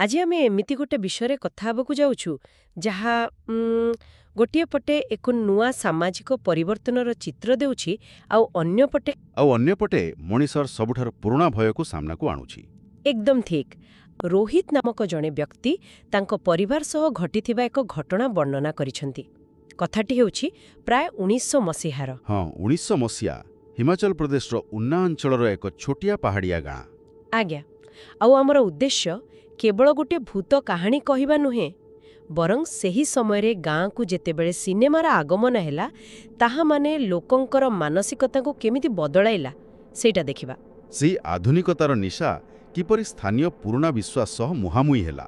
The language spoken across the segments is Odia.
ଆଜି ଆମେ ଏମିତି ଗୋଟେ ବିଷୟରେ କଥା ହେବାକୁ ଯାଉଛୁ ଯାହା ଗୋଟିଏ ପଟେ ଏକ ନୂଆ ସାମାଜିକ ପରିବର୍ତ୍ତନର ଚିତ୍ର ଦେଉଛି ଆଉ ଅନ୍ୟପଟେ ମଣିଷର ସବୁଠାରୁ ପୁରୁଣା ଭୟକୁ ସାମ୍ନାକୁ ଆଣୁଛି। ଏକଦମ ଠିକ୍। ରୋହିତ ନାମକ ଜଣେ ବ୍ୟକ୍ତି ତାଙ୍କ ପରିବାର ସହ ଘଟିଥିବା ଏକ ଘଟଣା ବର୍ଣ୍ଣନା କରିଛନ୍ତି। କଥାଟି ହେଉଛି ପ୍ରାୟ 1900 ମସିହାର। ହଁ, 1900 ମସିହା ହିମାଚଳ ପ୍ରଦେଶର ଉନ୍ନା ଅଞ୍ଚଳର ଏକ ଛୋଟିଆ ପାହାଡ଼ିଆ ଗାଁ। ଆଜ୍ଞା। ଆଉ ଆମର ଉଦ୍ଦେଶ୍ୟ କେବଳ ଗୋଟିଏ ଭୂତ କାହାଣୀ କହିବା ନୁହେଁ, ବରଂ ସେହି ସମୟରେ ଗାଁକୁ ଯେତେବେଳେ ସିନେମାର ଆଗମନ ହେଲା, ତାହା ମାନେ ଲୋକଙ୍କର ମାନସିକତାକୁ କେମିତି ବଦଳାଇଲା ସେଇଟା ଦେଖିବା। ସେହି ଆଧୁନିକତାର ନିଶା କିପରି ସ୍ଥାନୀୟ ପୁରୁଣା ବିଶ୍ୱାସ ସହ ମୁହାଁମୁହିଁ ହେଲା,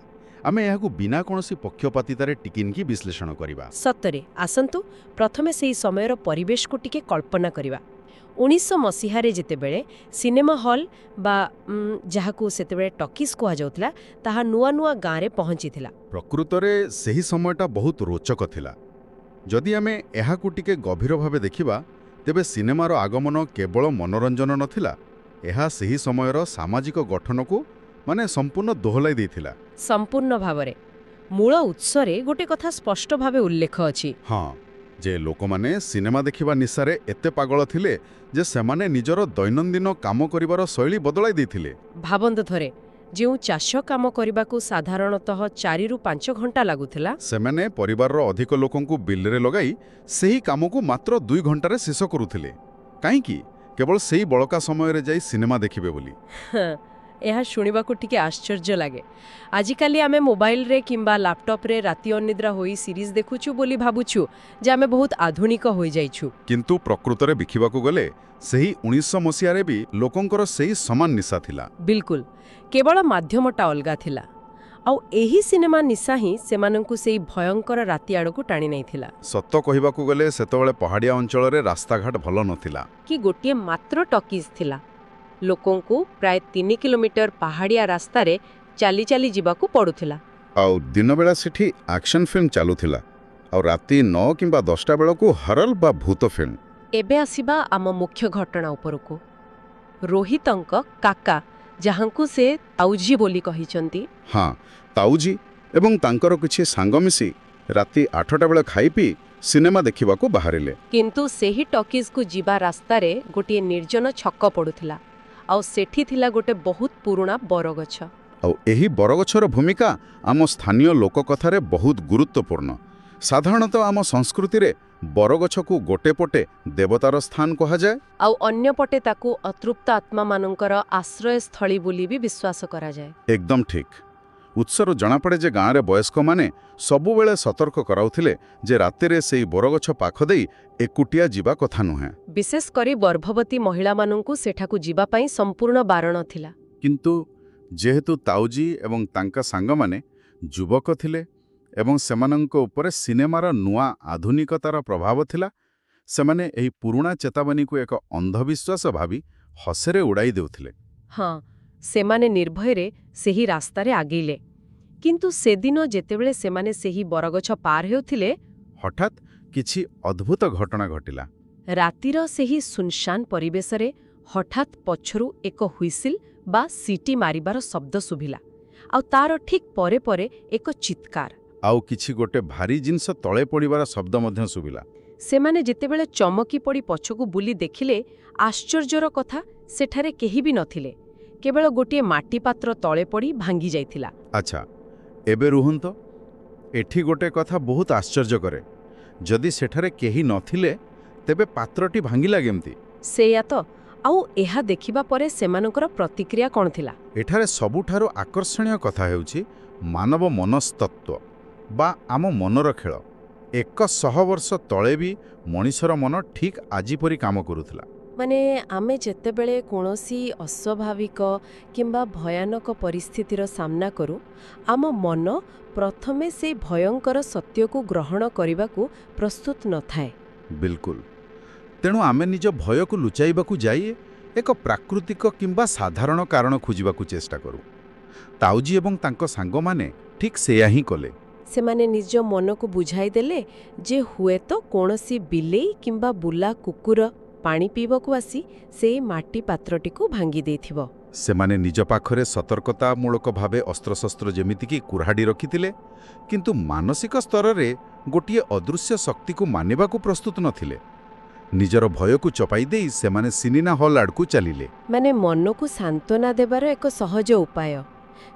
ଆମେ ଏହାକୁ ବିନା କୌଣସି ପକ୍ଷପାତିତାରେ ଟିକିନିକି ବିଶ୍ଳେଷଣ କରିବା। ସତରେ ଆସନ୍ତୁ ପ୍ରଥମେ ସେହି ସମୟର ପରିବେଶକୁ ଟିକେ କଳ୍ପନା କରିବା। 1900 ମସିହାରେ ଯେତେବେଳେ ସିନେମା ହଲ୍ ବା ଯାହାକୁ ସେତେବେଳେ ଟକିଜ୍ କୁହାଯାଉଥିଲା, ତାହା ନୂଆ ନୂଆ ଗାଁରେ ପହଞ୍ଚିଥିଲା। ପ୍ରକୃତରେ ସେହି ସମୟଟା ବହୁତ ରୋଚକ ଥିଲା। ଯଦି ଆମେ ଏହାକୁ ଟିକେ ଗଭୀର ଭାବେ ଦେଖିବା, ତେବେ ସିନେମାର ଆଗମନ କେବଳ ମନୋରଞ୍ଜନ ନଥିଲା, ଏହା ସେହି ସମୟର ସାମାଜିକ ଗଠନକୁ ସମ୍ପୂର୍ଣ୍ଣ ଦୋହଲାଇ ଦେଇଥିଲା। ସମ୍ପୂର୍ଣ୍ଣ ଭାବରେ। ମୂଳ ଉତ୍ସରେ ଗୋଟେ କଥା ସ୍ପଷ୍ଟ ଭାବେ ଉଲ୍ଲେଖ ଅଛି। ହଁ, ଯେ ଲୋକମାନେ ସିନେମା ଦେଖିବା ନିଶାରେ ଏତେ ପାଗଳ ଥିଲେ ଯେ ସେମାନେ ନିଜର ଦୈନନ୍ଦିନ କାମ କରିବାର ଶୈଳୀ ବଦଳାଇ ଦେଇଥିଲେ। ଭାବନ୍ତୁ ଥରେ, ଯେଉଁ ଚାଷ କାମ କରିବାକୁ ସାଧାରଣତଃ 4ରୁ 5 ଘଣ୍ଟା ଲାଗୁଥିଲା, ସେମାନେ ପରିବାରର ଅଧିକ ଲୋକଙ୍କୁ ବିଲରେ ଲଗାଇ ସେହି କାମକୁ ମାତ୍ର 2 ଘଣ୍ଟାରେ ଶେଷ କରୁଥିଲେ। କାହିଁକି? କେବଳ ସେହି ବଳକା ସମୟରେ ଯାଇ ସିନେମା ଦେଖିବେ ବୋଲି। ଏହା ଶୁଣିବାକୁ ଟିକେ ଆଶ୍ଚର୍ଯ୍ୟ ଲାଗେ। ଆଜିକାଲି ଆମେ ମୋବାଇଲରେ କିମ୍ବା ଲାପଟପ୍ରେ ରାତି ଅନିଦ୍ରା ହୋଇ ସିରିଜ୍ ଦେଖୁଛୁ ବୋଲି ଭାବୁଛୁ ଯେ ଆମେ ବହୁତ ଆଧୁନିକ ହୋଇଯାଇଛୁ। କିନ୍ତୁ ପ୍ରକୃତରେ ଦେଖିବାକୁ ଗଲେ ସେହି 1900 ମସିହାରେ ବି ଲୋକଙ୍କର ସେହି ସମାନ ନିଶା ଥିଲା। ବିଲକୁଲ, କେବଳ ମାଧ୍ୟମଟା ଅଲଗା ଥିଲା। ଆଉ ଏହି ସିନେମା ନିଶା ହିଁ ସେମାନଙ୍କୁ ସେହି ଭୟଙ୍କର ରାତି ଆଡ଼କୁ ଟାଣି ନେଇଥିଲା। ସତ କହିବାକୁ ଗଲେ ସେତେବେଳେ ପାହାଡ଼ିଆ ଅଞ୍ଚଳରେ ରାସ୍ତାଘାଟ ଭଲ ନଥିଲା। କି ଗୋଟିଏ ମାତ୍ର ଟକିଜ୍ ଥିଲା। ଲୋକଙ୍କୁ ପ୍ରାୟ 3 କିଲୋମିଟର ପାହାଡ଼ିଆ ରାସ୍ତାରେ ଚାଲି ଚାଲି ଯିବାକୁ ପଡ଼ୁଥିଲା। ଆଉ ଦିନବେଳା ସେଠି ଆକ୍ସନ୍ ଫିଲ୍ମ ଚାଲୁଥିଲା, ଆଉ ରାତି 9 କିମ୍ବା 10ଟା ବେଳକୁ ହରର ବା ଭୂତ ଫିଲ୍ମ। ଏବେ ଆସିବା ଆମ ମୁଖ୍ୟ ଘଟଣା ଉପରକୁ। ରୋହିତଙ୍କ କାକା, ଯାହାଙ୍କୁ ସେ ତାଉଜି ବୋଲି କହିଛନ୍ତି। ହଁ, ତାଉଜି ଏବଂ ତାଙ୍କର କିଛି ସାଙ୍ଗ ମିଶି ରାତି 8ଟା ବେଳେ ଖାଇ ପିଇ ସିନେମା ଦେଖିବାକୁ ବାହାରିଲେ। କିନ୍ତୁ ସେହି ଟକିଜ୍କୁ ଯିବା ରାସ୍ତାରେ ଗୋଟିଏ ନିର୍ଜନ ଛକ ପଡ଼ୁଥିଲା, ଆଉ ସେଠି ଥିଲା ଗୋଟେ ବହୁତ ପୁରୁଣା ବରଗଛ। ଆଉ ଏହି ବରଗଛର ଭୂମିକା ଆମ ସ୍ଥାନୀୟ ଲୋକକଥାରେ ବହୁତ ଗୁରୁତ୍ୱପୂର୍ଣ୍ଣ। ସାଧାରଣତଃ ଆମ ସଂସ୍କୃତିରେ ବରଗଛକୁ ଗୋଟେ ପଟେ ଦେବତାର ସ୍ଥାନ କୁହାଯାଏ, ଆଉ ଅନ୍ୟପଟେ ତାକୁ ଅତୃପ୍ତ ଆତ୍ମାମାନଙ୍କର ଆଶ୍ରୟସ୍ଥଳୀ ବୋଲି ବି ବିଶ୍ୱାସ କରାଯାଏ। ଏକଦମ ଠିକ୍। ଉତ୍ସରୁ ଜଣାପଡ଼େ ଯେ ଗାଁରେ ବୟସ୍କମାନେ ସବୁବେଳେ ସତର୍କ କରାଉଥିଲେ ଯେ ରାତିରେ ସେହି ବରଗଛ ପାଖ ଦେଇ ଏକୁଟିଆ ଯିବା କଥା ନୁହେଁ। ବିଶେଷ କରି ଗର୍ଭବତୀ ମହିଳାମାନଙ୍କୁ ସେଠାକୁ ଯିବା ପାଇଁ ସମ୍ପୂର୍ଣ୍ଣ ବାରଣ ଥିଲା। କିନ୍ତୁ ଯେହେତୁ ତାଉଜି ଏବଂ ତାଙ୍କ ସାଙ୍ଗମାନେ ଯୁବକ ଥିଲେ ଏବଂ ସେମାନଙ୍କ ଉପରେ ସିନେମାର ନୂଆ ଆଧୁନିକତାର ପ୍ରଭାବ ଥିଲା, ସେମାନେ ଏହି ପୁରୁଣା ଚେତାବନୀକୁ ଏକ ଅନ୍ଧବିଶ୍ୱାସ ଭାବି ହସରେ ଉଡ଼ାଇ ଦେଉଥିଲେ। ହଁ, ସେମାନେ ନିର୍ଭୟରେ ସେହି ରାସ୍ତାରେ ଆଗେଇଲେ। କିନ୍ତୁ ସେଦିନ ଯେତେବେଳେ ସେମାନେ ସେହି ବରଗଛ ପାର ହେଉଥିଲେ, ହଠାତ୍ କିଛି ଅଦ୍ଭୁତ ଘଟଣା ଘଟିଲା। ରାତିର ସେହି ସୁନସାନ ପରିବେଶରେ ହଠାତ୍ ପଛରୁ ଏକ ହୁଇସିଲ୍ ବା ସିଟି ମାରିବାର ଶବ୍ଦ ଶୁଭିଲା, ଆଉ ତାର ଠିକ୍ ପରେ ପରେ ଏକ ଚିତ୍କାର। ଆଉ କିଛି ଗୋଟେ ଭାରୀ ଜିନିଷ ତଳେ ପଡ଼ିବାର ଶବ୍ଦ ମଧ୍ୟ ଶୁଭିଲା। ସେମାନେ ଯେତେବେଳେ ଚମକି ପଡ଼ି ପଛକୁ ବୁଲି ଦେଖିଲେ, ଆଶ୍ଚର୍ଯ୍ୟର କଥା, ସେଠାରେ କେହି ବି ନଥିଲେ। କେବଳ ଗୋଟିଏ ମାଟି ପାତ୍ର ତଳେ ପଡ଼ି ଭାଙ୍ଗି ଯାଇଥିଲା। ଆଚ୍ଛା, ଏବେ ରୁହନ୍ତୁ, ଏଠି ଗୋଟେ କଥା ବହୁତ ଆଶ୍ଚର୍ଯ୍ୟ କରେ। ଯଦି ସେଠାରେ କେହି ନଥିଲେ, ତେବେ ପାତ୍ରଟି ଭାଙ୍ଗିଲା କେମିତି? ସେଇଆ ତ। ଆଉ ଏହା ଦେଖିବା ପରେ ସେମାନଙ୍କର ପ୍ରତିକ୍ରିୟା କ'ଣ ଥିଲା? ଏଠାରେ ସବୁଠାରୁ ଆକର୍ଷଣୀୟ କଥା ହେଉଛି ମାନବ ମନସ୍ତତ୍ତ୍ୱ ବା ଆମ ମନର ଖେଳ। 100 ବର୍ଷ ତଳେ ବି ମଣିଷର ମନ ଠିକ୍ ଆଜି ପରି କାମ କରୁଥିଲା। ମାନେ ଆମେ ଯେତେବେଳେ କୌଣସି ଅସ୍ୱାଭାବିକ କିମ୍ବା ଭୟାନକ ପରିସ୍ଥିତିର ସାମ୍ନା କରୁ, ଆମ ମନ ପ୍ରଥମେ ସେହି ଭୟଙ୍କର ସତ୍ୟକୁ ଗ୍ରହଣ କରିବାକୁ ପ୍ରସ୍ତୁତ ନଥାଏ। ବିଲକୁଲ। ତେଣୁ ଆମେ ନିଜ ଭୟକୁ ଲୁଚାଇବାକୁ ଯାଇ ଏକ ପ୍ରାକୃତିକ କିମ୍ବା ସାଧାରଣ କାରଣ ଖୋଜିବାକୁ ଚେଷ୍ଟା କରୁ। ତାଉଜି ଏବଂ ତାଙ୍କ ସାଙ୍ଗମାନେ ଠିକ୍ ସେୟା ହିଁ କଲେ। ସେମାନେ ନିଜ ମନକୁ ବୁଝାଇ ଦେଲେ ଯେ ହୁଏତ କୌଣସି ବିଲେଇ କିମ୍ବା ବୁଲା କୁକୁର ପାଣି ପିଇବାକୁ ଆସି ସେହି ମାଟି ପାତ୍ରଟିକୁ ଭାଙ୍ଗି ଦେଇଥିବ। ସେମାନେ ନିଜ ପାଖରେ ସତର୍କତାମୂଳକ ଭାବେ ଅସ୍ତ୍ରଶସ୍ତ୍ର ଯେମିତିକି କୁରାଢ଼ୀ ରଖିଥିଲେ, କିନ୍ତୁ ମାନସିକ ସ୍ତରରେ ଗୋଟିଏ ଅଦୃଶ୍ୟ ଶକ୍ତିକୁ ମାନିବାକୁ ପ୍ରସ୍ତୁତ ନଥିଲେ। ନିଜର ଭୟକୁ ଚପାଇ ଦେଇ ସେମାନେ ସିନେମା ହଲ୍ ଆଡ଼କୁ ଚାଲିଲେ। ମାନେ ମନକୁ ସାନ୍ତ୍ୱନା ଦେବାର ଏକ ସହଜ ଉପାୟ।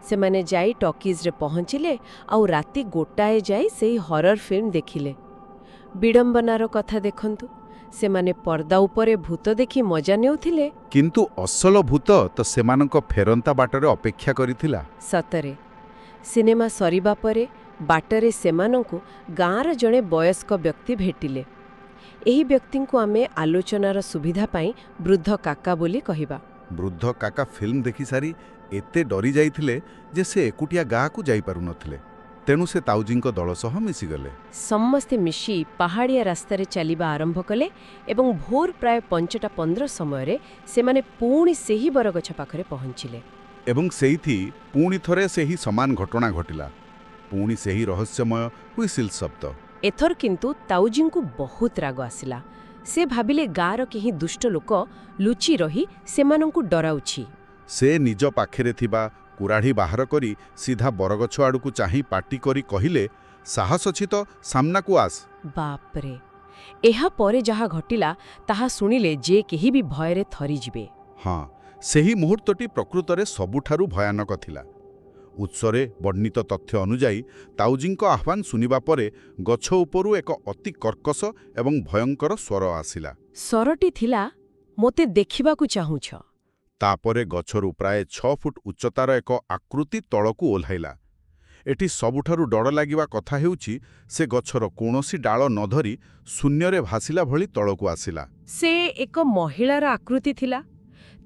ସେମାନେ ଯାଇ ଟକିଜ୍ରେ ପହଞ୍ଚିଲେ ଆଉ ରାତି ଗୋଟାଏ ଯାଇ ସେଇ ହରର ଫିଲ୍ମ ଦେଖିଲେ। ବିଡ଼ମ୍ବନାର କଥା ଦେଖନ୍ତୁ, ସେମାନେ ପର୍ଦ୍ଦା ଉପରେ ଭୂତ ଦେଖି ମଜା ନେଉଥିଲେ, କିନ୍ତୁ ଅସଲ ଭୂତ ତ ସେମାନଙ୍କ ଫେରନ୍ତା ବାଟରେ ଅପେକ୍ଷା କରିଥିଲା। ସତରେ ସିନେମା ସରିବା ପରେ ବାଟରେ ସେମାନଙ୍କୁ ଗାଁର ଜଣେ ବୟସ୍କ ବ୍ୟକ୍ତି ଭେଟିଲେ। ଏହି ବ୍ୟକ୍ତିଙ୍କୁ ଆମେ ଆଲୋଚନାର ସୁବିଧା ପାଇଁ ବୃଦ୍ଧ କାକା ବୋଲି କହିବା। ବୃଦ୍ଧ କାକା ଫିଲ୍ମ ଦେଖିସାରି ଏତେ ଡରି ଯାଇଥିଲେ ଯେ ସେ ଏକୁଟିଆ ଗାଁକୁ ଯାଇପାରୁନଥିଲେ। ତେଣୁ ସେ ତାଉଜୀଙ୍କ ଦଳ ସହ ମିଶିଗଲେ। ସମସ୍ତେ ମିଶି ପାହାଡ଼ିଆ ରାସ୍ତାରେ ଚାଲିବା ଆରମ୍ଭ କଲେ ଏବଂ ଭୋର ପ୍ରାୟ 5:15 ସମୟରେ ସେମାନେ ପୁଣି ସେହି ବରଗଛ ପାଖରେ ପହଞ୍ଚିଲେ। ଏବଂ ସେଇଠି ପୁଣି ଥରେ ସେହି ସମାନ ଘଟଣା ଘଟିଲା। ପୁଣି ସେହି ରହସ୍ୟମୟ ହୁଇସିଲ୍ ଶବ୍ଦ। ଏଥର କିନ୍ତୁ ତାଉଜୀଙ୍କୁ ବହୁତ ରାଗ ଆସିଲା। ସେ ଭାବିଲେ ଗାଁର କେହି ଦୁଷ୍ଟ ଲୋକ ଲୁଚି ରହି ସେମାନଙ୍କୁ ଡରାଉଛି। ସେ ନିଜ ପାଖରେ ଥିବା କୁରାଢ଼ୀ ବାହାର କରି ସିଧା ବରଗଛ ଆଡ଼କୁ ଚାହିଁ ପାଟି କରି କହିଲେ, ସାହସ ଅଛି ତ ସାମ୍ନାକୁ ଆସ। ବାପରେ, ଏହା ପରେ ଯାହା ଘଟିଲା ତାହା ଶୁଣିଲେ ଯେ କେହି ବି ଭୟରେ ଥରିଯିବେ। ହଁ, ସେହି ମୁହୂର୍ତ୍ତଟି ପ୍ରକୃତରେ ସବୁଠାରୁ ଭୟାନକ ଥିଲା। ଉତ୍ସରେ ବର୍ଣ୍ଣିତ ତଥ୍ୟ ଅନୁଯାୟୀ ତାଉଜୀଙ୍କ ଆହ୍ୱାନ ଶୁଣିବା ପରେ ଗଛ ଉପରୁ ଏକ ଅତି କର୍କଶ ଏବଂ ଭୟଙ୍କର ସ୍ୱର ଆସିଲା। ସ୍ୱରଟି ଥିଲା, ମୋତେ ଦେଖିବାକୁ ଚାହୁଁଛ? ତାପରେ ଗଛରୁ ପ୍ରାୟ 6 ଫୁଟ ଉଚ୍ଚତାର ଏକ ଆକୃତି ତଳକୁ ଓହ୍ଲାଇଲା। ଏଠି ସବୁଠାରୁ ଡର ଲାଗିବା କଥା ହେଉଛି ସେ ଗଛର କୌଣସି ଡାଳ ନ ଧରି ଶୂନ୍ୟରେ ଭାସିଲା ଭଳି ତଳକୁ ଆସିଲା। ସେ ଏକ ମହିଳାର ଆକୃତି ଥିଲା।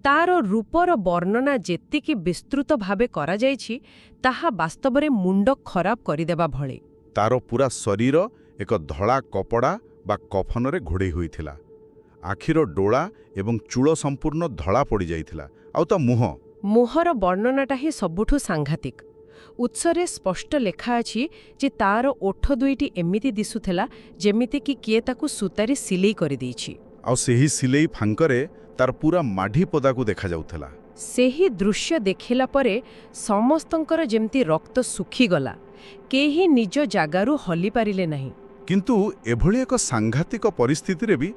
ତାର ରୂପର ବର୍ଣ୍ଣନା ଯେତିକି ବିସ୍ତୃତ ଭାବେ କରାଯାଇଛି ତାହା ବାସ୍ତବରେ ମୁଣ୍ଡ ଖରାପ କରିଦେବା ଭଳି। ତାର ପୂରା ଶରୀର ଏକ ଧଳା କପଡ଼ା ବା କଫନରେ ଘୋଡ଼େଇ ହୋଇଥିଲା। ଆଖିର ଡୋଳା ଏବଂ ଚୂଳ ସମ୍ପୂର୍ଣ୍ଣ ଧଳା ପଡ଼ିଯାଇଥିଲା। ଆଉ ତା ମୁହଁର ବର୍ଣ୍ଣନାଟା ହିଁ ସବୁଠୁ ସାଂଘାତିକ। ଉତ୍ସରେ ସ୍ପଷ୍ଟ ଲେଖା ଅଛି ଯେ ତାର ଓଠ ଦୁଇଟି ଏମିତି ଦିଶୁଥିଲା ଯେମିତିକି କିଏ ତାକୁ ସୂତାରେ ସିଲେଇ କରିଦେଇଛି। ଆଉ ସେହି ସିଲେଇ ଫାଙ୍କରେ ତାର ପୂରା ମାଢ଼ି ପଦାକୁ ଦେଖାଯାଉଥିଲା। ସେହି ଦୃଶ୍ୟ ଦେଖିଲା ପରେ ସମସ୍ତଙ୍କର ଯେମିତି ରକ୍ତ ଶୁଖିଗଲା। କେହି ନିଜ ଜାଗାରୁ ହଲିପାରିଲେ ନାହିଁ। କିନ୍ତୁ ଏଭଳି ଏକ ସାଂଘାତିକ ପରିସ୍ଥିତିରେ ବି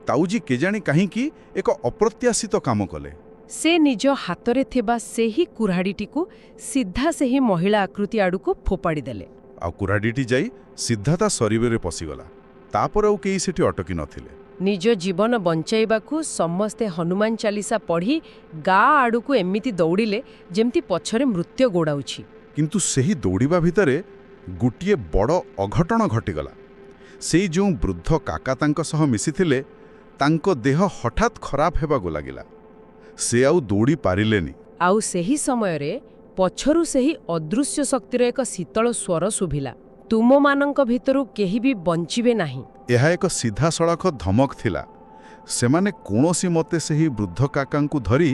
ତାଉଜୀ କେଜାଣି କାହିଁକି ଏକ ଅପ୍ରତ୍ୟାଶିତ କାମ କଲେ। ସେ ନିଜ ହାତରେ ଥିବା ସେହି କୁରାଢ଼ୀଟିକୁ ସିଧା ସେହି ମହିଳା ଆକୃତି ଆଡ଼କୁ ଫୋପାଡ଼ି ଦେଲେ। ଆଉ କୁରାଢ଼ୀଟି ଯାଇ ସିଧା ତା ଶରୀରରେ ପଶିଗଲା। ତାପରେ ଆଉ କେହି ସେଠି ଅଟକି ନଥିଲେ। ନିଜ ଜୀବନ ବଞ୍ଚାଇବାକୁ ସମସ୍ତେ ହନୁମାନ ଚାଲିସା ପଢ଼ି ଗାଁ ଆଡ଼କୁ ଏମିତି ଦୌଡ଼ିଲେ ଯେମିତି ପଛରେ ମୃତ୍ୟୁ ଗୋଡ଼ାଉଛି। କିନ୍ତୁ ସେହି ଦୌଡ଼ିବା ଭିତରେ ଗୋଟିଏ ବଡ଼ ଅଘଟଣ ଘଟିଗଲା। ସେଇ ଯେଉଁ ବୃଦ୍ଧ କାକା ତାଙ୍କ ସହ ମିଶିଥିଲେ ତାଙ୍କ ଦେହ ହଠାତ୍ ଖରାପ ହେବାକୁ ଲାଗିଲା। ସେ ଆଉ ଦୌଡ଼ି ପାରିଲେନି। ଆଉ ସେହି ସମୟରେ ପଛରୁ ସେହି ଅଦୃଶ୍ୟ ଶକ୍ତିର ଏକ ଶୀତଳ ସ୍ୱର ଶୁଭିଲା, ତୁମମାନଙ୍କ ଭିତରୁ କେହି ବି ବଞ୍ଚିବେ ନାହିଁ। ଏହା ଏକ ସିଧାସଳଖ ଧମକ ଥିଲା। ସେମାନେ କୌଣସି ମତେ ସେହି ବୃଦ୍ଧ କାକାଙ୍କୁ ଧରି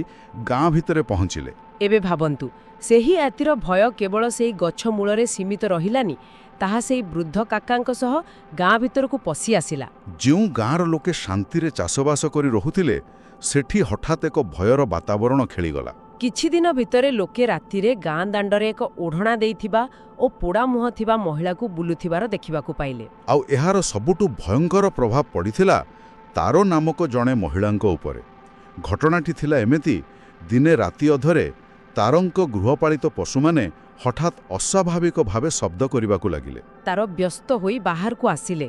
ଗାଁ ଭିତରେ ପହଞ୍ଚିଲେ। ଏବେ ଭାବନ୍ତୁ, ସେହି ରାତିର ଭୟ କେବଳ ସେହି ଗଛ ମୂଳରେ ସୀମିତ ରହିଲାନି, ତାହା ସେହି ବୃଦ୍ଧ କାକାଙ୍କ ସହ ଗାଁ ଭିତରକୁ ପଶି ଆସିଲା। ଯେଉଁ ଗାଁର ଲୋକେ ଶାନ୍ତିରେ ଚାଷବାସ କରି ରହୁଥିଲେ ସେଠି ହଠାତ୍ ଏକ ଭୟର ବାତାବରଣ ଖେଳିଗଲା। କିଛିଦିନ ଭିତରେ ଲୋକେ ରାତିରେ ଗାଁ ଦାଣ୍ଡରେ ଏକ ଓଢ଼ଣା ଦେଇଥିବା ଓ ପୋଡ଼ା ମୁହଁ ଥିବା ମହିଳାକୁ ବୁଲୁଥିବାର ଦେଖିବାକୁ ପାଇଲେ। ଆଉ ଏହାର ସବୁଠୁ ଭୟଙ୍କର ପ୍ରଭାବ ପଡ଼ିଥିଲା ତାରୋ ନାମକ ଜଣେ ମହିଳାଙ୍କ ଉପରେ। ଘଟଣାଟି ଥିଲା ଏମିତି, ଦିନେ ରାତି ଅଧରେ ତାରୋଙ୍କ ଗୃହପାଳିତ ପଶୁମାନେ ହଠାତ୍ ଅସ୍ୱାଭାବିକ ଭାବେ ଶବ୍ଦ କରିବାକୁ ଲାଗିଲେ। ତାର ବ୍ୟସ୍ତ ହୋଇ ବାହାରକୁ ଆସିଲେ।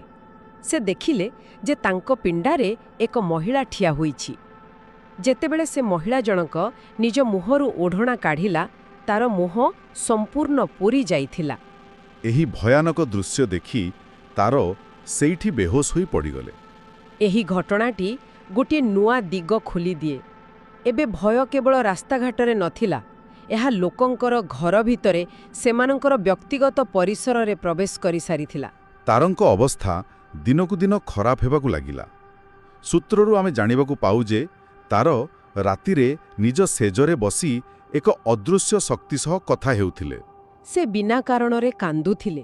ସେ ଦେଖିଲେ ଯେ ତାଙ୍କ ପିଣ୍ଡାରେ ଏକ ମହିଳା ଠିଆ ହୋଇଛି। ଯେତେବେଳେ ସେ ମହିଳା ଜଣକ ନିଜ ମୁହଁରୁ ଓଢ଼ଣା କାଢ଼ିଲା ତାର ମୁହଁ ସମ୍ପୂର୍ଣ୍ଣ ପୋଡ଼ି ଯାଇଥିଲା। ଏହି ଭୟାନକ ଦୃଶ୍ୟ ଦେଖି ତାରୋ ସେଇଠି ବେହୋସ ହୋଇ ପଡ଼ିଗଲେ। ଏହି ଘଟଣାଟି ଗୋଟିଏ ନୂଆ ଦିଗ ଖୋଲିଦିଏ। ଏବେ ଭୟ କେବଳ ରାସ୍ତାଘାଟରେ ନଥିଲା, ଏହା ଲୋକଙ୍କର ଘର ଭିତରେ ସେମାନଙ୍କର ବ୍ୟକ୍ତିଗତ ପରିସରରେ ପ୍ରବେଶ କରିସାରିଥିଲା। ତାରୋଙ୍କ ଅବସ୍ଥା ଦିନକୁ ଦିନ ଖରାପ ହେବାକୁ ଲାଗିଲା। ସୂତ୍ରରୁ ଆମେ ଜାଣିବାକୁ ପାଉ ଯେ ତାରୋ ରାତିରେ ନିଜ ସେଜରେ ବସି ଏକ ଅଦୃଶ୍ୟ ଶକ୍ତି ସହ କଥା ହେଉଥିଲେ। ସେ ବିନା କାରଣରେ କାନ୍ଦୁଥିଲେ।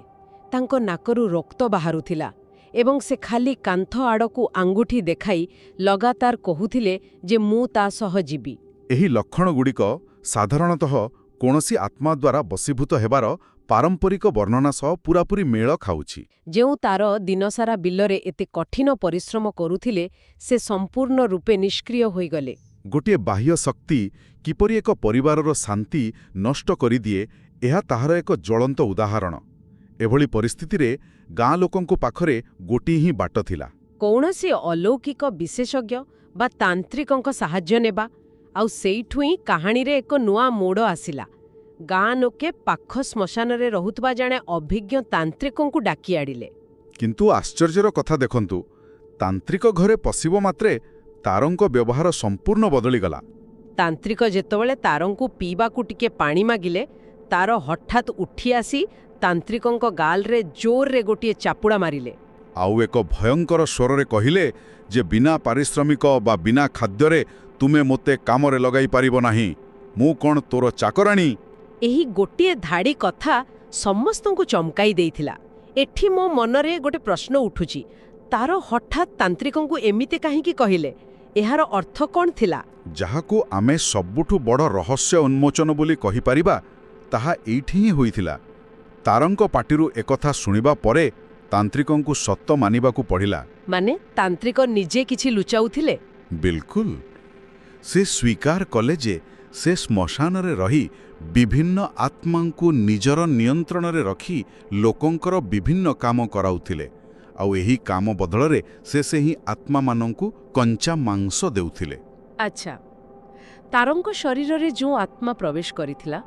ତାଙ୍କ ନାକରୁ ରକ୍ତ ବାହାରୁଥିଲା ଏବଂ ସେ ଖାଲି କାନ୍ଥ ଆଡ଼କୁ ଆଙ୍ଗୁଠି ଦେଖାଇ ଲଗାତାର କହୁଥିଲେ ଯେ ମୁଁ ତା ସହ ଯିବି। ଏହି ଲକ୍ଷଣଗୁଡ଼ିକ ସାଧାରଣତଃ କୌଣସି ଆତ୍ମା ଦ୍ୱାରା ବଶୀଭୂତ ହେବାର ପାରମ୍ପରିକ ବର୍ଣ୍ଣନା ସହ ପୂରାପୂରି ମେଳ ଖାଉଛି। ଯେଉଁ ତାର ଦିନସାରା ବିଲରେ ଏତେ କଠିନ ପରିଶ୍ରମ କରୁଥିଲେ ସେ ସମ୍ପୂର୍ଣ୍ଣ ରୂପେ ନିଷ୍କ୍ରିୟ ହୋଇଗଲେ। ଗୋଟିଏ ବାହ୍ୟ ଶକ୍ତି କିପରି ଏକ ପରିବାରର ଶାନ୍ତି ନଷ୍ଟ କରିଦିଏ, ଏହା ତାହାର ଏକ ଜ୍ୱଳନ୍ତ ଉଦାହରଣ। ଏଭଳି ପରିସ୍ଥିତିରେ ଗାଁ ଲୋକଙ୍କ ପାଖରେ ଗୋଟିଏ ହିଁ ବାଟ ଥିଲା। କୌଣସି ଅଲୌକିକ ବିଶେଷଜ୍ଞ ବା ତାନ୍ତ୍ରିକଙ୍କ ସାହାଯ୍ୟ ନେବା। ଆଉ ସେଇଠୁ ହିଁ କାହାଣୀରେ ଏକ ନୂଆ ମୋଡ଼ ଆସିଲା। ଗାଁ ଲୋକେ ପାଖ ଶ୍ମଶାନରେ ରହୁଥିବା ଜଣେ ଅଭିଜ୍ଞ ତାନ୍ତ୍ରିକଙ୍କୁ ଡାକି ଆଣିଲେ। କିନ୍ତୁ ଆଶ୍ଚର୍ଯ୍ୟର କଥା ଦେଖନ୍ତୁ, ତାନ୍ତ୍ରିକ ଘରେ ପଶିବ ମାତ୍ରେ ତାରଙ୍କ ବ୍ୟବହାର ସମ୍ପୂର୍ଣ୍ଣ ବଦଳିଗଲା। ତାନ୍ତ୍ରିକ ଯେତେବେଳେ ତାରଙ୍କୁ ପିଇବାକୁ ଟିକେ ପାଣି ମାଗିଲେ, ତାର ହଠାତ୍ ଉଠି ଆସି ତାନ୍ତ୍ରିକଙ୍କ ଗାଲରେ ଜୋରରେ ଗୋଟିଏ ଚାପୁଡ଼ା ମାରିଲେ। ଆଉ ଏକ ଭୟଙ୍କର ସ୍ୱରରେ କହିଲେ ଯେ ବିନା ପାରିଶ୍ରମିକ ବା ବିନା ଖାଦ୍ୟରେ ତୁମେ ମୋତେ କାମରେ ଲଗାଇ ପାରିବ ନାହିଁ। ମୁଁ କ'ଣ ତୋର ଚାକରାଣୀ? ଏହି ଗୋଟିଏ ଧାଡ଼ି କଥା ସମସ୍ତଙ୍କୁ ଚମକାଇ ଦେଇଥିଲା। ଏଠି ମୋ ମନରେ ଗୋଟେ ପ୍ରଶ୍ନ ଉଠୁଛି, ତାର ହଠାତ୍ ତାନ୍ତ୍ରିକଙ୍କୁ ଏମିତି କାହିଁକି କହିଲେ? ଏହାର ଅର୍ଥ କ'ଣ ଥିଲା? ଯାହାକୁ ଆମେ ସବୁଠୁ ବଡ଼ ରହସ୍ୟ ଉନ୍ମୋଚନ ବୋଲି କହିପାରିବା, ତାହା ଏଇଠି ହିଁ ହୋଇଥିଲା। ତାରଙ୍କ ପାଟିରୁ ଏକଥା ଶୁଣିବା ପରେ ତାନ୍ତ୍ରିକଙ୍କୁ ସତ ମାନିବାକୁ ପଡ଼ିଲା। ମାନେ ତାନ୍ତ୍ରିକ ନିଜେ କିଛି ଲୁଚାଉଥିଲେ? ବିଲକୁଲ। ସେ ସ୍ୱୀକାର କଲେ ଯେ ସେ ଶ୍ମଶାନରେ ରହି ବିଭିନ୍ନ ଆତ୍ମାଙ୍କୁ ନିଜର ନିୟନ୍ତ୍ରଣରେ ରଖି ଲୋକଙ୍କର ବିଭିନ୍ନ କାମ କରାଉଥିଲେ। ଆଉ ଏହି କାମ ବଦଳରେ ସେ ସେହି ଆତ୍ମାମାନଙ୍କୁ କଞ୍ଚା ମାଂସ ଦେଉଥିଲେ। ଆଚ୍ଛା, ତାରଙ୍କ ଶରୀରରେ ଯେଉଁ ଆତ୍ମା ପ୍ରବେଶ କରିଥିଲା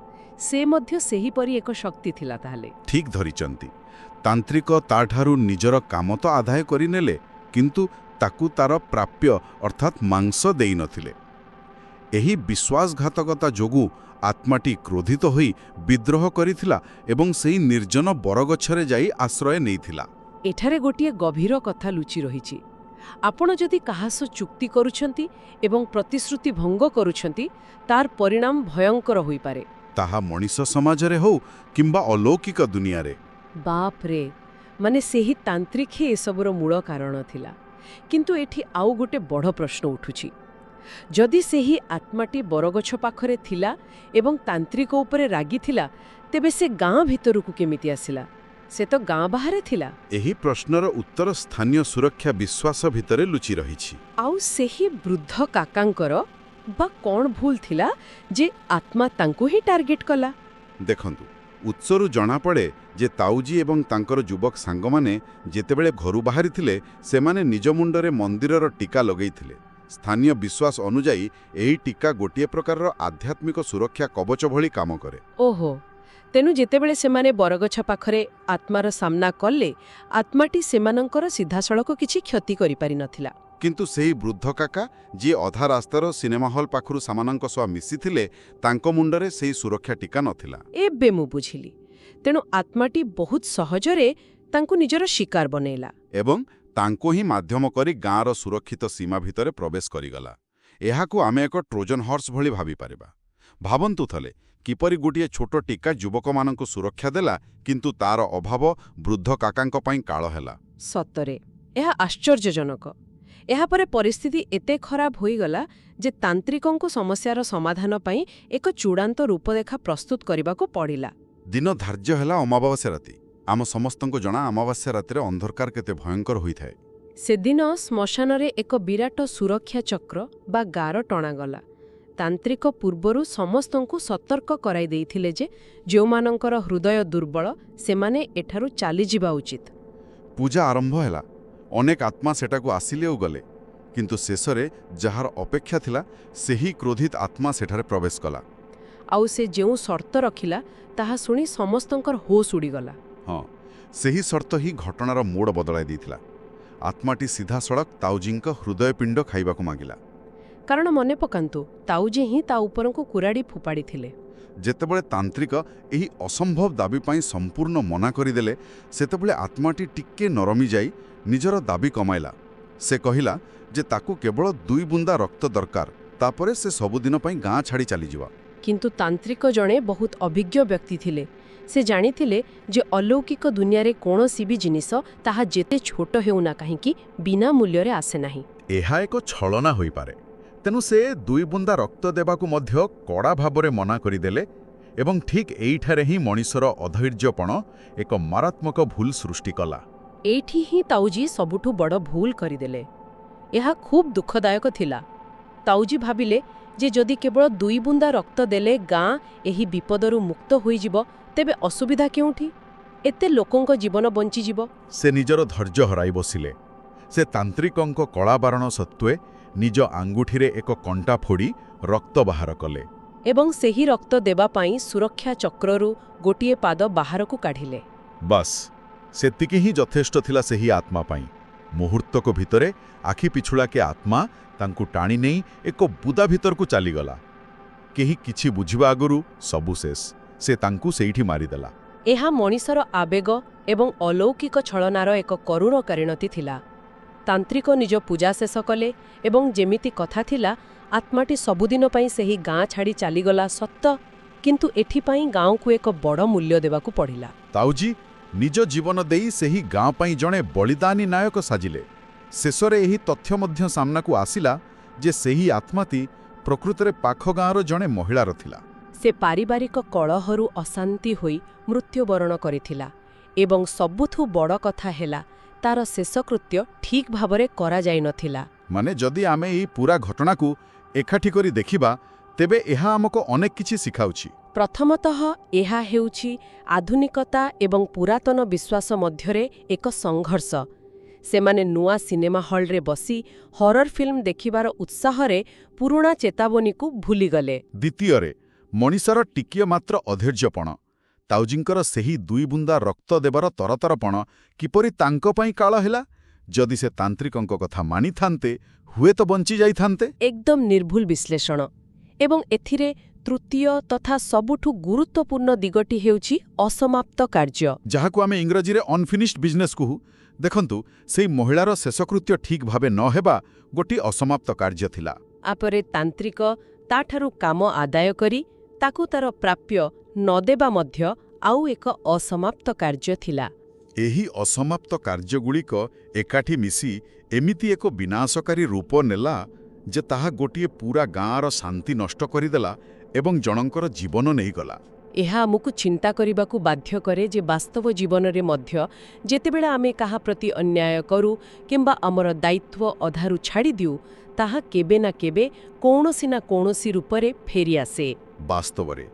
ସେ ମଧ୍ୟ ସେହିପରି ଏକ ଶକ୍ତି ଥିଲା ତାହେଲେ? ଠିକ୍ ଧରିଛନ୍ତି। ତାନ୍ତ୍ରିକ ତାଠାରୁ ନିଜର କାମ ତ ଆଦାୟ କରିନେଲେ, କିନ୍ତୁ ତାକୁ ତାର ପ୍ରାପ୍ୟ ଅର୍ଥାତ୍ ମାଂସ ଦେଇନଥିଲେ। ଏହି ବିଶ୍ୱାସଘାତକତା ଯୋଗୁଁ ଆତ୍ମାଟି କ୍ରୋଧିତ ହୋଇ ବିଦ୍ରୋହ କରିଥିଲା ଏବଂ ସେହି ନିର୍ଜନ ବରଗଛରେ ଯାଇ ଆଶ୍ରୟ ନେଇଥିଲା। ଏଠାରେ ଗୋଟିଏ ଗଭୀର କଥା ଲୁଚି ରହିଛି। ଆପଣ ଯଦି କାହା ସହ ଚୁକ୍ତି କରୁଛନ୍ତି ଏବଂ ପ୍ରତିଶ୍ରୁତି ଭଙ୍ଗ କରୁଛନ୍ତି, ତାର ପରିଣାମ ଭୟଙ୍କର ହୋଇପାରେ। ତାହା ମଣିଷ ସମାଜରେ ହେଉ କିମ୍ବା ଅଲୌକିକ ଦୁନିଆରେ। ବାପରେ, ମାନେ ସେହି ତାନ୍ତ୍ରିକ ହିଁ ଏସବୁର ମୂଳ କାରଣ ଥିଲା। କିନ୍ତୁ ଏଠି ଆଉ ଗୋଟେ ବଡ଼ ପ୍ରଶ୍ନ ଉଠୁଛି। ଯଦି ସେହି ଆତ୍ମାଟି ବରଗଛ ପାଖରେ ଥିଲା ଏବଂ ତାନ୍ତ୍ରିକ ଉପରେ ରାଗିଥିଲା, ତେବେ ସେ ଗାଁ ଭିତରକୁ କେମିତି ଆସିଲା? ସେ ତ ଗାଁ ବାହାରେ ଥିଲା। ଏହି ପ୍ରଶ୍ନର ଉତ୍ତର ସ୍ଥାନୀୟ ସୁରକ୍ଷା ବିଶ୍ୱାସ ଭିତରେ ଲୁଚି ରହିଛି। ଆଉ ସେହି ବୃଦ୍ଧ କାକାଙ୍କର ବା କ'ଣ ଭୁଲ ଥିଲା ଯେ ଆତ୍ମା ତାଙ୍କୁ ହିଁ ଟାର୍ଗେଟ କଲା? ଦେଖନ୍ତୁ, ଉତ୍ସରୁ ଜଣାପଡ଼େ ଯେ ତାଉଜୀ ଏବଂ ତାଙ୍କର ଯୁବକ ସାଙ୍ଗମାନେ ଯେତେବେଳେ ଘରୁ ବାହାରିଥିଲେ, ସେମାନେ ନିଜ ମୁଣ୍ଡରେ ମନ୍ଦିରର ଟୀକା ଲଗେଇଥିଲେ। ସ୍ଥାନୀୟ ବିଶ୍ୱାସ ଅନୁଯାୟୀ ଏହି ଟୀକା ଗୋଟିଏ ପ୍ରକାରର ଆଧ୍ୟାତ୍ମିକ ସୁରକ୍ଷା କବଚ ଭଳି କାମ କରେ। ଓହୋ, ତେଣୁ ଯେତେବେଳେ ସେମାନେ ବରଗଛ ପାଖରେ ଆତ୍ମାର ସାମ୍ନା କଲେ, ଆତ୍ମାଟି ସେମାନଙ୍କର ସିଧାସଳଖ କିଛି କ୍ଷତି କରିପାରିନଥିଲା। କିନ୍ତୁ ସେହି ବୃଦ୍ଧ କାକା, ଯିଏ ଅଧା ରାସ୍ତାର ସିନେମା ହଲ୍ ପାଖରୁ ସେମାନଙ୍କ ସହ ମିଶିଥିଲେ, ତାଙ୍କ ମୁଣ୍ଡରେ ସେହି ସୁରକ୍ଷା ଟୀକା ନଥିଲା। ଏବେ ମୁଁ ବୁଝିଲି। ତେଣୁ ଆତ୍ମାଟି ବହୁତ ସହଜରେ ତାଙ୍କୁ ନିଜର ଶିକାର ବନେଇଲା ଏବଂ ତାଙ୍କୁ ହିଁ ମାଧ୍ୟମ କରି ଗାଁର ସୁରକ୍ଷିତ ସୀମା ଭିତରେ ପ୍ରବେଶ କରିଗଲା। ଏହାକୁ ଆମେ ଏକ ଟ୍ରୋଜନ ହର୍ସ ଭଳି ଭାବିପାରିବା। ଭାବନ୍ତୁ ଥଲେ, କିପରି ଗୋଟିଏ ଛୋଟ ଟୀକା ଯୁବକମାନଙ୍କୁ ସୁରକ୍ଷା ଦେଲା, କିନ୍ତୁ ତାର ଅଭାବ ବୃଦ୍ଧ କାକାଙ୍କ ପାଇଁ କାଳ ହେଲା। ସତରେ ଏହା ଆଶ୍ଚର୍ଯ୍ୟଜନକ। ଏହାପରେ ପରିସ୍ଥିତି ଏତେ ଖରାପ ହୋଇଗଲା ଯେ ତାନ୍ତ୍ରିକଙ୍କୁ ସମସ୍ୟାର ସମାଧାନ ପାଇଁ ଏକ ଚୂଡ଼ାନ୍ତ ରୂପରେଖା ପ୍ରସ୍ତୁତ କରିବାକୁ ପଡ଼ିଲା। ଦିନ ଧାର୍ଯ୍ୟ ହେଲା ଅମାବାସ୍ୟା ରାତି। ଆମ ସମସ୍ତଙ୍କୁ ଜଣା, ଅମାବାସ୍ୟା ରାତିରେ ଅନ୍ଧକାର କେତେ ଭୟଙ୍କର ହୋଇଥାଏ। ସେଦିନ ଶ୍ମଶାନରେ ଏକ ବିରାଟ ସୁରକ୍ଷା ଚକ୍ର ବା ଗାର ଟଣାଗଲା। ତାନ୍ତ୍ରିକ ପୂର୍ବରୁ ସମସ୍ତଙ୍କୁ ସତର୍କ କରାଇ ଦେଇଥିଲେ ଯେ ଯେଉଁମାନଙ୍କର ହୃଦୟ ଦୁର୍ବଳ, ସେମାନେ ଏଠାରୁ ଚାଲିଯିବା ଉଚିତ। ପୂଜା ଆରମ୍ଭ ହେଲା। ଅନେକ ଆତ୍ମା ସେଠାକୁ ଆସିଲେ ଓ ଗଲେ, କିନ୍ତୁ ଶେଷରେ ଯାହାର ଅପେକ୍ଷା ଥିଲା, ସେହି କ୍ରୋଧିତ ଆତ୍ମା ସେଠାରେ ପ୍ରବେଶ କଲା। ଆଉ ସେ ଯେଉଁ ସର୍ତ୍ତ ରଖିଲା, ତାହା ଶୁଣି ସମସ୍ତଙ୍କର ହୋସ୍ ଉଡ଼ିଗଲା। ହଁ, ସେହି ସର୍ତ୍ତ ହିଁ ଘଟଣାର ମୋଡ଼ ବଦଳାଇ ଦେଇଥିଲା। ଆତ୍ମାଟି ସିଧାସଳଖ ତାଉଜୀଙ୍କ ହୃଦୟପିଣ୍ଡ ଖାଇବାକୁ ମାଗିଲା। କାରଣ ମନେ ପକାନ୍ତୁ, ତାଉଜୀ ହିଁ ତା ଉପରକୁ କୁରାଡ଼ି ଫୋପାଡ଼ିଥିଲେ। ଯେତେବେଳେ ତାନ୍ତ୍ରିକ ଏହି ଅସମ୍ଭବ ଦାବି ପାଇଁ ସମ୍ପୂର୍ଣ୍ଣ ମନା କରିଦେଲେ, ସେତେବେଳେ ଆତ୍ମାଟି ଟିକେ ନରମି ଯାଇ ନିଜର ଦାବି କମାଇଲା। ସେ କହିଲା ଯେ ତାକୁ କେବଳ 2 ବୁନ୍ଦା ରକ୍ତ ଦରକାର, ତାପରେ ସେ ସବୁଦିନ ପାଇଁ ଗାଁ ଛାଡ଼ି ଚାଲିଯିବ। କିନ୍ତୁ ତାନ୍ତ୍ରିକ ଜଣେ ବହୁତ ଅଭିଜ୍ଞ ବ୍ୟକ୍ତି ଥିଲେ। ସେ ଜାଣିଥିଲେ ଯେ ଅଲୌକିକ ଦୁନିଆରେ କୌଣସି ବି ଜିନିଷ, ତାହା ଯେତେ ଛୋଟ ହେଉନା କାହିଁକି, ବିନା ମୂଲ୍ୟରେ ଆସେ ନାହିଁ। ଏହା ଏକ ଛଳନା ହୋଇପାରେ, ତେଣୁ ସେ 2 ବୁନ୍ଦା ରକ୍ତ ଦେବାକୁ ମଧ୍ୟ କଡ଼ା ଭାବରେ ମନା କରିଦେଲେ ଏବଂ ଠିକ୍ ଏଇଠାରେ ହିଁ ମଣିଷର ଅଧୈର୍ଯ୍ୟପଣ ଏକ ମାରାତ୍ମକ ଭୁଲ ସୃଷ୍ଟି କଲା। ଏଇଠି ହିଁ ତାଉଜୀ ସବୁଠୁ ବଡ଼ ଭୁଲ କରିଦେଲେ। ଏହା ଖୁବ୍ ଦୁଃଖଦାୟକ ଥିଲା। ତାଉଜୀ ଭାବିଲେ ଯେ ଯଦି କେବଳ 2 ବୁନ୍ଦା ରକ୍ତ ଦେଲେ ଗାଁ ଏହି ବିପଦରୁ ମୁକ୍ତ ହୋଇଯିବ, ତେବେ ଅସୁବିଧା କେଉଁଠି? ଏତେ ଲୋକଙ୍କ ଜୀବନ ବଞ୍ଚିଯିବ। ସେ ନିଜର ଧୈର୍ଯ୍ୟ ହରାଇ ବସିଲେ। ସେ ତାନ୍ତ୍ରିକଙ୍କ କଳାବାରଣ ସତ୍ତ୍ୱେ ନିଜ ଆଙ୍ଗୁଠିରେ ଏକ କଣ୍ଟା ଫୋଡ଼ି ରକ୍ତ ବାହାର କଲେ ଏବଂ ସେହି ରକ୍ତ ଦେବା ପାଇଁ ସୁରକ୍ଷା ଚକ୍ରରୁ ଗୋଟିଏ ପାଦ ବାହାରକୁ କାଢ଼ିଲେ। ବାସ୍, ସେତିକି ହିଁ ଯଥେଷ୍ଟ ଥିଲା ସେହି ଆତ୍ମା ପାଇଁ। ମୁହୂର୍ତ୍ତକ ଭିତରେ ଆଖି ପିଛୁଳାକେ ଆତ୍ମା ତାଙ୍କୁ ଟାଣି ନେଇ ଏକ ବୁଦା ଭିତରକୁ ଚାଲିଗଲା। କେହି କିଛି ବୁଝିବା ଆଗରୁ ସବୁ ଶେଷ। ସେ ତାଙ୍କୁ ସେଇଠି ମାରିଦେଲା। ଏହା ମଣିଷର ଆବେଗ ଏବଂ ଅଲୌକିକ ଛଳନାର ଏକ କରୁଣ ପରିଣତି ଥିଲା। ତାନ୍ତ୍ରିକ ନିଜ ପୂଜା ଶେଷ କଲେ ଏବଂ ଯେମିତି କଥା ଥିଲା, ଆତ୍ମାଟି ସବୁଦିନ ପାଇଁ ସେହି ଗାଁ ଛାଡ଼ି ଚାଲିଗଲା ସତ, କିନ୍ତୁ ଏଥିପାଇଁ ଗାଁକୁ ଏକ ବଡ଼ ମୂଲ୍ୟ ଦେବାକୁ ପଡ଼ିଲା। ତାଉଜୀ ନିଜ ଜୀବନ ଦେଇ ସେହି ଗାଁ ପାଇଁ ଜଣେ ବଳିଦାନୀ ନାୟକ ସାଜିଲେ। ଶେଷରେ ଏହି ତଥ୍ୟ ମଧ୍ୟ ସାମ୍ନାକୁ ଆସିଲା ଯେ ସେହି ଆତ୍ମାଟି ପ୍ରକୃତରେ ପାଖ ଗାଁର ଜଣେ ମହିଳାର ଥିଲା। ସେ ପାରିବାରିକ କଳହରୁ ଅଶାନ୍ତି ହୋଇ ମୃତ୍ୟୁବରଣ କରିଥିଲା ଏବଂ ସବୁଠୁ ବଡ଼ କଥା ହେଲା, ତାର ଶେଷକୃତ୍ୟ ଠିକ୍ ଭାବରେ କରାଯାଇନଥିଲା। ମାନେ ଯଦି ଆମେ ଏହି ପୁରା ଘଟଣାକୁ ଏକାଠି କରି ଦେଖିବା, ତେବେ ଏହା ଆମକୁ ଅନେକ କିଛି ଶିଖାଉଛି। ପ୍ରଥମତଃ ଏହା ହେଉଛି ଆଧୁନିକତା ଏବଂ ପୁରାତନ ବିଶ୍ୱାସ ମଧ୍ୟରେ ଏକ ସଂଘର୍ଷ। ସେମାନେ ନୂଆ ସିନେମା ହଲ୍ରେ ବସି ହରର ଫିଲ୍ମ ଦେଖିବାର ଉତ୍ସାହରେ ପୁରୁଣା ଚେତାବନୀକୁ ଭୁଲିଗଲେ। ଦ୍ୱିତୀୟରେ, ମଣିଷର ଟିକିଏ ମାତ୍ର ଅଧୈର୍ଯ୍ୟପଣ। ତାଉଜୀଙ୍କର ସେହି 2 ବୁନ୍ଦା ରକ୍ତ ଦେବାର ତରତରପଣ କିପରି ତାଙ୍କ ପାଇଁ କାଳ ହେଲା? ଯଦି ସେ ତାନ୍ତ୍ରିକଙ୍କ କଥା ମାନିଥାନ୍ତେ, ହୁଏତ ବଞ୍ଚି ଯାଇଥାନ୍ତେ। ଏକଦମ ନିର୍ଭୁଲ ବିଶ୍ଳେଷଣ। ଏବଂ ଏଥିରେ ତୃତୀୟ ତଥା ସବୁଠୁ ଗୁରୁତ୍ୱପୂର୍ଣ୍ଣ ଦିଗଟି ହେଉଛି ଅସମାପ୍ତ କାର୍ଯ୍ୟ, ଯାହାକୁ ଆମେ ଇଂରାଜୀରେ ଅନଫିନିଶ୍ଡ ବିଜନେସ୍ କହୁ। ଦେଖନ୍ତୁ, ସେହି ମହିଳାର ଶେଷକୃତ୍ୟ ଠିକ୍ ଭାବେ ନ ହେବା ଗୋଟିଏ ଅସମାପ୍ତ କାର୍ଯ୍ୟ ଥିଲା। ଆପରେ ତାନ୍ତ୍ରିକ ତାଠାରୁ କାମ ଆଦାୟ କରି ତାକୁ ତାର ପ୍ରାପ୍ୟ ନ ଦେବା ମଧ୍ୟ ଆଉ ଏକ ଅସମାପ୍ତ କାର୍ଯ୍ୟ ଥିଲା। ଏହି ଅସମାପ୍ତ କାର୍ଯ୍ୟଗୁଡ଼ିକ ଏକାଠି ମିଶି ଏମିତି ଏକ ବିନାଶକାରୀ ରୂପ ନେଲା ଯେ ତାହା ଗୋଟିଏ ପୁରା ଗାଁର ଶାନ୍ତି ନଷ୍ଟ କରିଦେଲା ଏବଂ ଜଣଙ୍କର ଜୀବନ ନେଇଗଲା। ଏହା ଆମକୁ ଚିନ୍ତା କରିବାକୁ ବାଧ୍ୟ କରେ ଯେ ବାସ୍ତବ ଜୀବନରେ ମଧ୍ୟ ଯେତେବେଳେ ଆମେ କାହା ପ୍ରତି ଅନ୍ୟାୟ କରୁ କିମ୍ବା ଆମର ଦାୟିତ୍ୱ ଅଧାରୁ ଛାଡ଼ି ଦିଉ, ତାହା କେବେ ନା କେବେ କୌଣସି ନା କୌଣସି ରୂପରେ ଫେରିଆସେ। ବାସ୍ତବରେ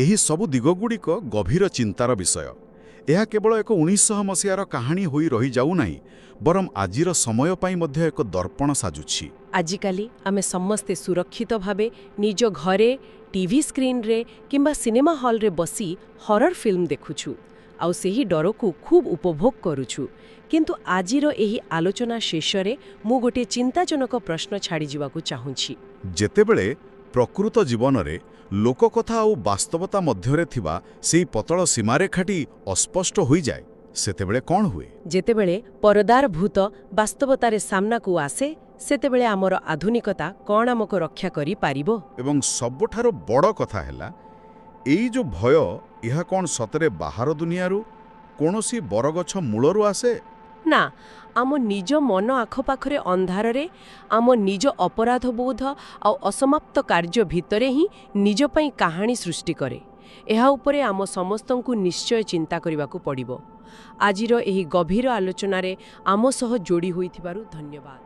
ଏହି ସବୁ ଦିଗଗୁଡ଼ିକ ଗଭୀର ଚିନ୍ତାର ବିଷୟ। ଏହା କେବଳ ଏକ 1900 ମସିହାର କାହାଣୀ ହୋଇ ରହିଯାଉନାହିଁ, ବରଂ ଆଜିର ସମୟ ପାଇଁ ମଧ୍ୟ ଏକ ଦର୍ପଣ ସାଜୁଛି। ଆଜିକାଲି ଆମେ ସମସ୍ତେ ସୁରକ୍ଷିତ ଭାବେ ନିଜ ଘରେ, ଟିଭି ସ୍କ୍ରିନ୍ରେ କିମ୍ବା ସିନେମା ହଲ୍ରେ ବସି ହରର ଫିଲ୍ମ ଦେଖୁଛୁ, ଆଉ ସେହି ଡରକୁ ଖୁବ୍ ଉପଭୋଗ କରୁଛୁ। କିନ୍ତୁ ଆଜିର ଏହି ଆଲୋଚନା ଶେଷରେ ମୁଁ ଗୋଟିଏ ଚିନ୍ତାଜନକ ପ୍ରଶ୍ନ ଛାଡ଼ିଯିବାକୁ ଚାହୁଁଛି। ଯେତେବେଳେ ପ୍ରକୃତ ଜୀବନରେ ଲୋକକଥା ଆଉ ବାସ୍ତବତା ମଧ୍ୟରେ ଥିବା ସେହି ପତଳ ସୀମାରେଖାଟି ଅସ୍ପଷ୍ଟ ହୋଇଯାଏ, ସେତେବେଳେ କ'ଣ ହୁଏ? ଯେତେବେଳେ ପରଦାର ଭୂତ ବାସ୍ତବତାରେ ସାମ୍ନାକୁ ଆସେ, ସେତେବେଳେ ଆମର ଆଧୁନିକତା କ'ଣ ଆମକୁ ରକ୍ଷା କରିପାରିବ? ଏବଂ ସବୁଠାରୁ ବଡ଼ କଥା ହେଲା, ଏଇ ଯେଉଁ ଭୟ, ଏହା କ'ଣ ସତରେ ବାହାର ଦୁନିଆରୁ କୌଣସି ବରଗଛ ମୂଳରୁ ଆସେ? ନା, ଆମ ନିଜ ମନ ଆଖପାଖରେ ଅନ୍ଧାରରେ ଆମ ନିଜ ଅପରାଧବୋଧ ଆଉ ଅସମାପ୍ତ କାର୍ଯ୍ୟ ଭିତରେ ହିଁ ନିଜ ପାଇଁ କାହାଣୀ ସୃଷ୍ଟି କରେ। ଏହା ଉପରେ ଆମ ସମସ୍ତଙ୍କୁ ନିଶ୍ଚୟ ଚିନ୍ତା କରିବାକୁ ପଡ଼ିବ। ଆଜିର ଏହି ଗଭୀର ଆଲୋଚନାରେ ଆମ ସହ ଯୋଡ଼ି ହୋଇଥିବାରୁ ଧନ୍ୟବାଦ।